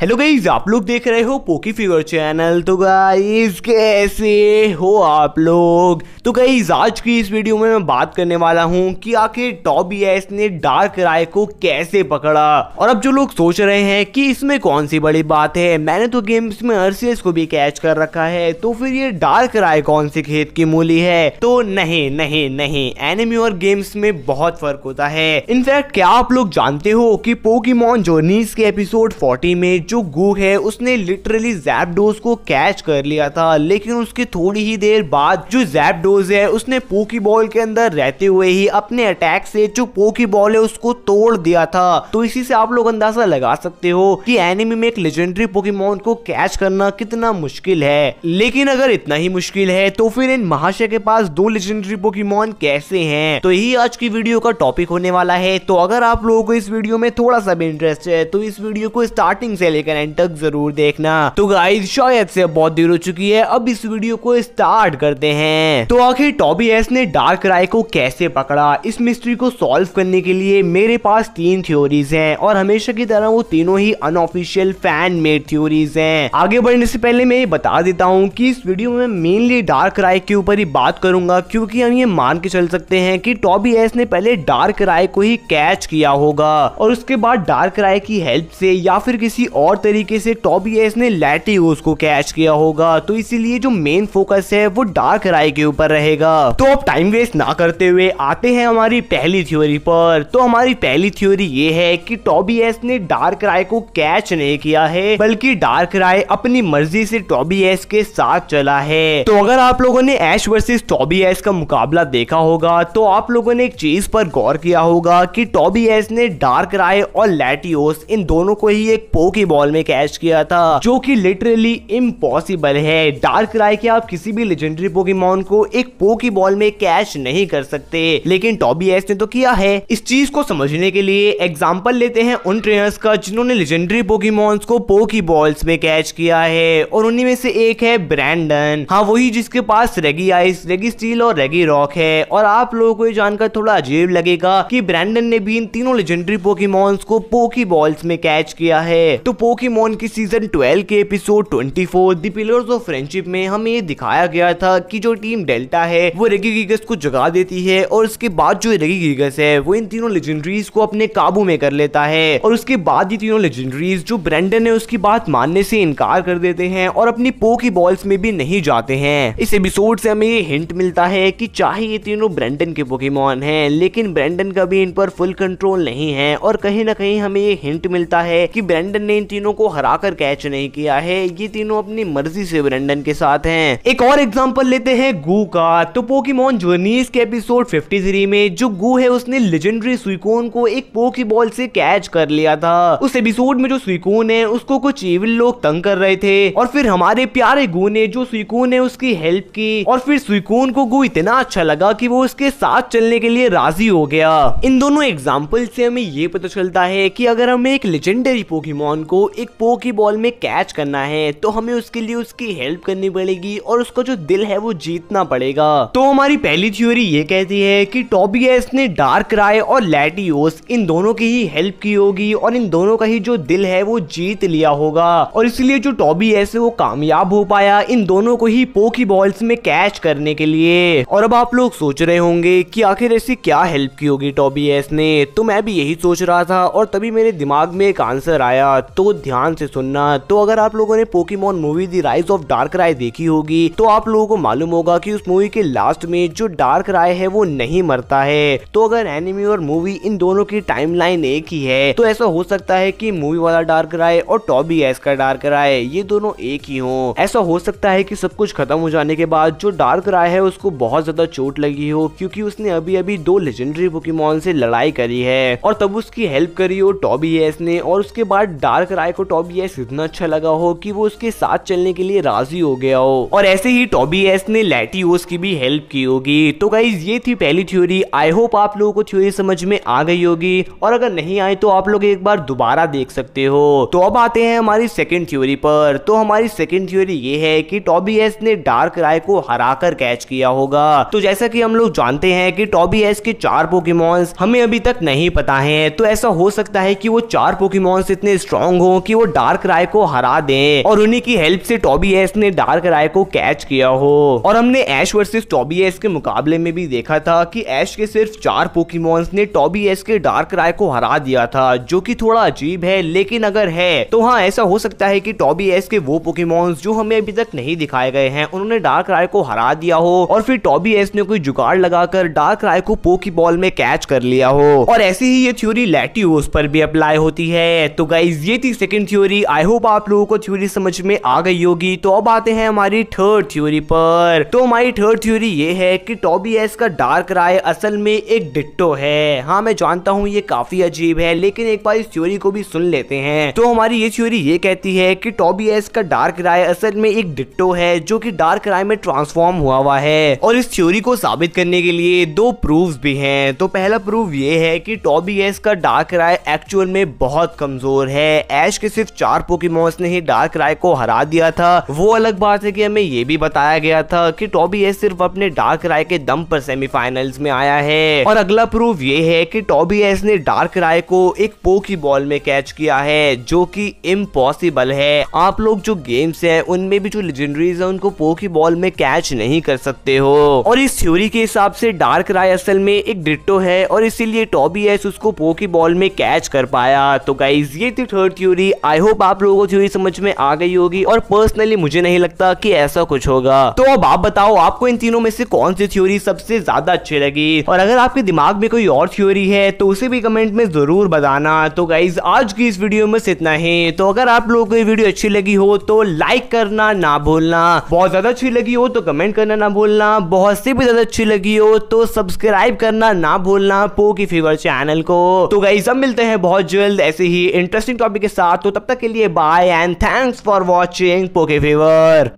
Hello guys, आप लोग देख रहे हो पोकी फिगर चैनल। तो गाइस कैसे हो आप लोग। तो गाइस आज की इस वीडियो में मैं बात करने वाला हूं कि आखिर टॉबीएस ने डार्कराय को कैसे पकड़ा। और अब जो लोग सोच रहे हैं कि इसमें कौन सी बड़ी बात है, मैंने तो गेम्स में अर्सियस को भी कैच कर रखा है, तो फिर ये डार्कराय कौन से खेत की मूली है। तो नहीं नहीं नहीं, एनिमे और गेम्स में बहुत फर्क होता है। इनफैक्ट क्या आप लोग जानते हो कि पोकेमॉन जर्नीज के एपिसोड 40 में जो गू है उसने लिटरली ज़ैप्डोज को कैच कर लिया था, लेकिन उसके थोड़ी ही देर बाद जो ज़ैप्डोज है उसने पोकीबॉल के अंदर रहते हुए ही अपने अटैक से जो पोकीबॉल है उसको तोड़ दिया था। तो इसी से आप लोग अंदाजा लगा सकते हो कि एनिमे में एक लेजेंडरी पोकेमॉन को कैच करना कितना मुश्किल है। लेकिन अगर इतना ही मुश्किल है तो फिर इन महाशय के पास दो लेजेंडरी पोकेमॉन कैसे हैं, तो यही आज की वीडियो का टॉपिक होने वाला है। तो अगर आप लोगों को इस वीडियो में थोड़ा सा भी इंटरेस्ट है तो इस वीडियो को स्टार्टिंग से लेकर एंड तक जरूर देखना। तो गाइस शायद से बहुत देर हो चुकी है, अब इस वीडियो को स्टार्ट करते हैं। तो आखिर टॉबीएस ने डार्कराय को कैसे पकड़ा, इस मिस्ट्री को सॉल्व करने के लिए मेरे पास 3 थ्योरीज हैं और हमेशा की तरह वो तीनों ही अनऑफिशियल फैन मेड थ्योरीज हैं। आगे बढ़ने से पहले मैं ये बता देता हूँ कि इस वीडियो में मेनली डार्कराय के ऊपर ही बात करूंगा, क्योंकि हम ये मान के चल सकते हैं कि टॉबीएस ने पहले डार्कराय को ही कैच किया होगा और उसके बाद डार्कराय की हेल्प से या फिर किसी और तरीके से टॉबीएस ने लैटियोस को कैच किया होगा। तो इसीलिए जो मेन फोकस है वो डार्कराय के ऊपर रहेगा। तो अब टाइम वेस्ट ना करते हुए आते हैं हमारी पहली थ्योरी पर। तो हमारी पहली थ्योरी ये है कि टॉबीएस ने डार्कराय को कैच नहीं किया है, बल्कि डार्कराय अपनी मर्जी से टॉबीएस के साथ चला है। तो अगर आप लोगों ने ऐश वर्सेस टॉबीएस का मुकाबला देखा होगा तो आप लोगों ने एक चीज पर गौर किया होगा कि टॉबीएस ने डार्कराय और लैटियोस इन दोनों को ही एक पोकेबॉल में कैच किया था, जो कि लिटरली इम्पॉसिबल है। डार्कराय के आप किसी भी लेजेंडरी पोकेमॉन को एक पोकेबॉल में कैच नहीं कर सकते, लेकिन टॉबीएस ने तो किया है। इस चीज को समझने के लिए एग्जांपल लेते हैं उन ट्रेनर्स का जिन्होंने लेजेंडरी पोकेमॉन्स को पोकेबॉल्स में कैच किया है, और उन्हीं में से एक है ब्रैंडन। हाँ, वही जिसके पास रेगी आइस, रेगी स्टील और रेगी रॉक है। और आप लोगों को ये जानकर थोड़ा अजीब लगेगा कि ब्रैंडन ने भी इन तीनों लेजेंडरी पोकेमॉन्स को पोकेबॉल्स में कैच किया है। तो पोकेमॉन की सीजन 12 के episode 24 the pillars of friendship में हमें ये दिखाया गया था कि जो टीम डेल्टा है वो रेगिगिगस को जगा देती है, और उसके बाद जो रेगिगिगस है वो इन तीनों लेजेंडरीज को अपने काबू में कर लेता है। और उसके बाद ये तीनों लेजेंडरीज जो ब्रैंडन है उसकी बात मानने से इनकार कर देते हैं और अपनी पोकेबॉल्स में भी नहीं जाते हैं। इस एपिसोड से हमें ये हिंट मिलता है कि चाहे ये तीनों ब्रैंडन के पोकेमॉन हैं, लेकिन ब्रैंडन का भी इन पर फुल कंट्रोल नहीं है। और कहीं ना कहीं हमें ये हिंट मिलता है कि ब्रैंडन ने इन तीनों को हराकर कैच नहीं किया है, ये तीनों अपनी मर्जी से ब्रैंडन के साथ हैं। एक और एग्जांपल लेते हैं गू का। तो पोकेमॉन जर्नीज के एपिसोड 53 में जो गू है उसने लेजेंडरी सुइकोन को एक पोकेबॉल से कैच कर लिया था। उस एपिसोड में जो सुइकोन है उसको कुछ इविल लोग तंग कर रहे थे, और फिर हमारे प्यारे गू ने जो सुइकोन है उसकी हेल्प की, और फिर सुइकोन को गू इतना अच्छा लगा कि वो उसके साथ चलने के लिए राजी हो गया। इन दोनों एग्जाम्पल से हमें ये पता चलता है कि अगर हमें एक लेजेंडरी पोकेमॉन को एक पोकेबॉल में कैच करना है तो हमें उसके लिए उसकी हेल्प करनी पड़ेगी और उसका जो दिल है वो जीतना पड़ेगा। तो हमारी पहली थ्योरी ये कहती है कि टॉबीएस ने डार्कराय और लैटियोस इन दोनों की ही हेल्प की होगी और इन दोनों का ही जो दिल है वो जीत लिया होगा, और इसलिए जो टॉबीएस है वो कामयाब हो पाया इन दोनों को ही पोकेबॉल्स में कैच करने के लिए। और अब आप लोग सोच रहे होंगे कि आखिर ऐसी क्या हेल्प की होगी टॉबीएस ने। तो मैं भी यही सोच रहा था और तभी मेरे दिमाग में एक आंसर आया, तो ध्यान से सुनना। तो अगर आप लोगों ने Pokemon movie the rise of डार्कराय देखी होगी तो आप लोगों को मालूम होगा कि उस मूवी के लास्ट में जो डार्कराय है वो नहीं मरता है। तो अगर एनिमे और मूवी इन दोनों की टाइमलाइन एक ही है तो ऐसा हो सकता है कि मूवी वाला डार्कराय और टॉबीएस का डार्कराय ये दोनों एक ही हो। ऐसा हो सकता है कि सब कुछ खत्म हो जाने के बाद जो डार्कराय है उसको बहुत ज्यादा चोट लगी हो, क्योंकि उसने अभी अभी 2 लेजेंडरी पोकेमॉन से लड़ाई करी है और तब उसकी हेल्प करी हो टॉबीएस ने, और उसके बाद डार्कराय को टॉबीएस इतना अच्छा लगा हो कि वो उसके साथ चलने के लिए राजी हो गया हो। और ऐसे ही टॉबीएस ने लैटियोस की भी हेल्प की होगी। तो गाइज ये थी पहली थ्योरी। आई होप आप लोगों को थ्योरी समझ में आ गई होगी, और अगर नहीं आई तो आप लोग एक बार दोबारा देख सकते हो। तो अब आते हैं हमारी सेकंड थ्योरी पर। तो हमारी सेकंड थ्योरी ये है कि टॉबीएस ने डार्कराय को हराकर कैच किया होगा। तो जैसा कि हम लोग जानते हैं कि टॉबीएस के 4 पोकेमॉन्स हमें अभी तक नहीं पता हैं, तो ऐसा हो सकता है कि वो 4 पोकेमॉन्स इतने स्ट्रॉन्ग हो को कि वो डार्कराय को हरा दें और उन्हीं की हेल्प से टोबियास ने डार्कराय को कैच किया हो। और हमने ऐश वर्सेस टोबियास के मुकाबले में भी देखा था कि ऐश के सिर्फ 4 पोकेमॉन्स ने टोबियास के डार्कराय को हरा दिया था, जो कि थोड़ा अजीब है, लेकिन अगर है तो हाँ ऐसा हो सकता है कि टोबियास के वो पोकेमॉन्स जो हमें अभी तक नहीं दिखाए गए हैं उन्होंने डार्कराय को हरा दिया हो और फिर टोबियास ने कोई जुगाड़ लगाकर डार्कराय को पोकेबॉल में कैच कर लिया हो। और ऐसे ही ये थ्योरी लैटियोस पर भी अप्लाई होती है। तो गाइस ये थी सेकंड थ्योरी। आई होप आप लोगों को थ्योरी समझ में आ गई होगी। तो अब आते हैं हमारी थर्ड थ्योरी पर। तो हमारी थर्ड थ्योरी ये है कि टोबियास का डार्कराय असल में एक डिट्टो है। हाँ मैं जानता हूँ ये काफी अजीब है, लेकिन एक बार इस थ्योरी को भी सुन लेते हैं। तो हमारी ये थ्योरी ये कहती है कि टोबियास का डार्कराय असल में एक डिट्टो है जो कि डार्कराय में ट्रांसफॉर्म हुआ है। और इस थ्योरी को साबित करने के लिए 2 प्रूफ्स भी हैं। तो पहला प्रूफ ये है कि टोबियास का डार्कराय एक्चुअल में बहुत कमजोर है। ऐश के सिर्फ 4 पोकेमॉन्स ने ही डार्कराय को हरा दिया था। वो अलग बात है कि हमें ये भी बताया गया था कि टोबियास सिर्फ अपने डार्कराय के दम पर सेमीफाइनल्स में आया है। और अगला प्रूफ ये है कि टोबियास ने डार्कराय को एक पोकेबॉल में कैच किया है, जो कि इम्पॉसिबल है। आप लोग जो गेम्स हैं उनमें भी जो लेजेंडरीज है उनको पोकेबॉल में कैच नहीं कर सकते हो। और इस थ्योरी के हिसाब से डार्कराय असल में एक डिट्टो है और इसीलिए टोबियास उसको पोकेबॉल में कैच कर पाया। तो गाइस ये थी थर्ड थ्योरी। आई होप आप लोगों को थ्योरी समझ में आ गई होगी और पर्सनली मुझे नहीं लगता कि ऐसा कुछ होगा। तो अब आप बताओ आपको इन तीनों में से कौन सी थ्योरी सबसे ज्यादा अच्छी लगी, और अगर आपके दिमाग में कोई और थ्योरी है तो उसे भी कमेंट में जरूर बताना। तो गाइस आज की इस वीडियो में इतना ही। तो अगर आप लोगों को ये वीडियो अच्छी लगी हो तो लाइक करना ना भूलना, बहुत ज्यादा अच्छी लगी हो तो कमेंट करना ना भूलना, बहुत से भी ज्यादा अच्छी लगी हो तो सब्सक्राइब करना ना भूलना पोकेफीवर चैनल को। तो गाइस अब मिलते हैं बहुत जल्द ऐसे ही इंटरेस्टिंग टॉपिक के साथ। तो तब तक के लिए bye and thanks for watching पोकेफीवर।